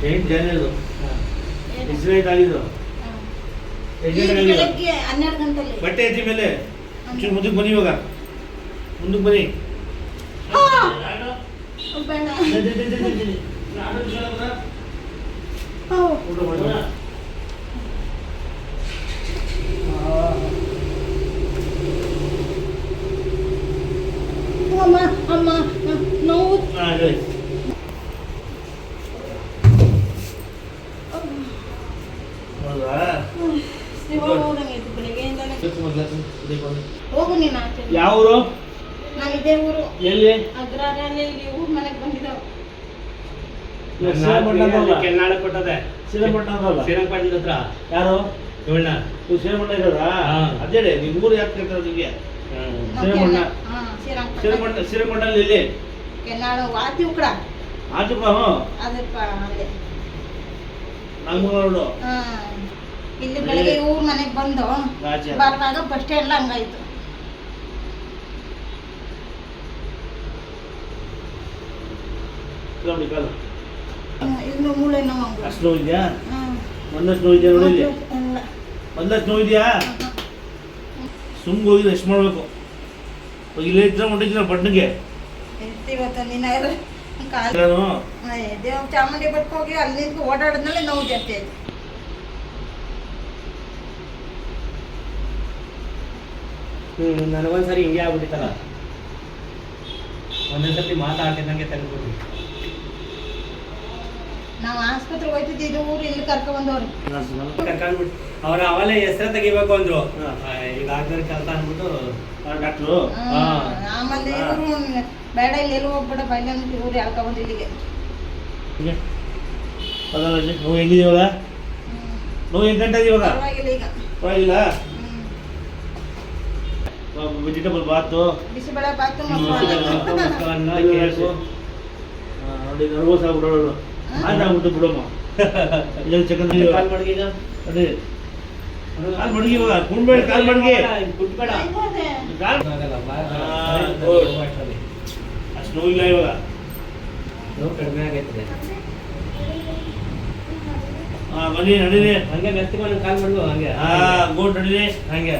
Giant ಜಾನೇದು accident ಆಗಿದ್ದು ಬೆಳಗ್ಗೆ 12 ಗಂಟೆಲಿ ಬಟ್ಟೆ ಎತ್ತಿ ಮೇಲೆ ಚೂರು ಮುಂದಕ್ಕೆ ಬನ್ನಿ ಇವಾಗ ಮುಂದಕ್ಕೆ ಬನ್ನಿ ಬೇಡ ಊಟ ಮಾಡಿ ಅಮ್ಮ ಅಮ್ಮ ನೋವು ಹೋಗು ನೀನು ಆಚೆ. ಯಾವ ಊರು ನಾವು ಇದೇ ಊರು ಎಲ್ಲಿ ಅಗ್ರಹಾರಲ್ಲಿ ಇಲ್ಲಿ ಊರ್ ಮನೆಗೆ ಬಂದಿದ್ದಾವೆ. ಕೆನ್ನಾಳ ಕೊಟ್ಟದೆ ಶ್ರೀರಂಗಪಟ್ಟಣ ಶ್ರೀರಂಗಪಟ್ಟಣದ ಹತ್ರ ಯಾರು ಇವಣ್ಣ ನೀವು ಶ್ರೀರಂಗಪಟ್ಟಣ ಇರೋದಾ ಅದೇಳಿ ನೀವು ಊರು ಯಾಕೆ ಕೇಳ್ತಾರೆ ನಿಮಗೆ ಶ್ರೀರಂಗಪಟ್ಟಣ ಶ್ರೀರಂಗಪಟ್ಟಣ ಇಲ್ಲಿ ಕೆನ್ನಾಳು ವಾತಿ ಉಕ್ಕಡ ಆಚುಕ ಅದಕ್ಕ ಅಲ್ಲೇ ನಾಗಮಂಗಲೋಡು ಇಲ್ಲಿ ಬೆಳಗ್ಗೆ ಊರ್ ಮನೆಗೆ ಬಂದು ಬರುವಾಗ ಬಸ್ ಸ್ಟ್ಯಾಂಡ್ ಹಂಗಾಯ್ತು. ಇನ್ನು ಮೂಳೆ ನೋವು ಅಷ್ಟು ನೋವು ಇದೆಯಾ ಒಂದಷ್ಟು ನೋವು ಇದೆಯಾ ನೋಡಿ ಒಂದಷ್ಟು ನೋವು ಇದೆಯಾ ಸುಮ್ಗೆ ಹೋಗಿ ರೆಸ್ಟ್ ಮಾಡಬೇಕು. ಇಲ್ಲೇ ಇದ್ರೆ ಹೊಂಟಿದ್ದೀರ ಪಟ್ಟಣಿಗೆ ಇವತ್ತು ನೀನು ದೇವ್ ಚಾಮುಂಡಿ ಬೆಟ್ಟಕ್ಕೆ ಹೋಗಿ ಅಲ್ಲಿ ನಿಂತು ಓಡಾಡಿದ್ಮೇಲೆ ನೋವು ಜಾಸ್ತಿ ಆಯ್ತು. ನನಗೊಂದ್ಸರಿ ಹಿಂಗೆ ಆಗ್ಬಿಟ್ಟಿತ್ತಲ್ಲ, ಒಂದೊಂದ್ಸತಿ ಮಾತಾಡ್ತಿದ್ದಂಗೆ ತೆಗೆದ್ಬಿಟ್ಟು ನಾವು ಆಸ್ಪತ್ರೆಗೆ ಹೋಗ್ತಿದ್ದೆ, ಇದು ಊರು ಇಲ್ಲಿ ಕರ್ಕೊಂಡ್ಬಂದವ್ರು ಕರ್ಕೊಂಡ್ಬಿಟ್ಟು ಅವ್ರು ಅವಲೇ ಹೆಸರು ತೆಗಿಬೇಕು ಅಂದ್ರು. ಈಗ ಆಗ್ತಾರೆ ಕೆಲಸ ಅಂದ್ಬಿಟ್ಟು ಡಾಕ್ಟ್ರು ಆಮೇಲೆ ಇವರು ಬೇಡ ಇಲ್ಲಿ ಎಲ್ಲಿ ಹೋಗ್ಬೇಡ ಬೈಲ ಇವ್ರು ಹೇಳ್ಕೊಂಡ್ಬಂದು ಇಲ್ಲಿಗೆ. ನೋವು ಹೆಂಗಿದೆ ಇವಾಗ? ನೋವು ಹೆಂಗ್ ಗಂಟೆ ಇವಾಗ? ಪರವಾಗಿಲ್ಲ ಈಗ ಪರವಾಗಿಲ್ಲ. ವೆಜಿಟೇಬಲ್ ಬಾತು ಬಿಸಿಬೇಳೆ ಬಾತು ನೋಡಿ ನರ್ವಸ್ ಆಗ್ಬಿಡೋಳು ಆಗ್ಬಿಟ್ಟು ಬಿಡಮ್ಮ. ಇಲ್ಲ ಚಿಕನ್ ಕಾಲ್ ಮಡಗಿ ಈಗ ಅದೇ ಕಾಲ್ ಮಡಗಿ ಇವಾಗ ಕುಣ್ಬೇಡ, ಕಾಲ್ ಮಡಗಿ ಕುಟ್ಬೇಡ, ಅಷ್ಟು ನೋವಿಲ್ಲ ಇವಾಗ. ನೋವು ಕಡಿಮೆ ಆಗೈತೆ. ಬನ್ನಿ ನಡೀರಿ ಹಂಗೆ ಮೆತ್ತಗೆ ಕಾಲ್ ಮಡಗು ಹಂಗೆ ಗೋಟ್ ನಡೀರಿ ಹಂಗೆ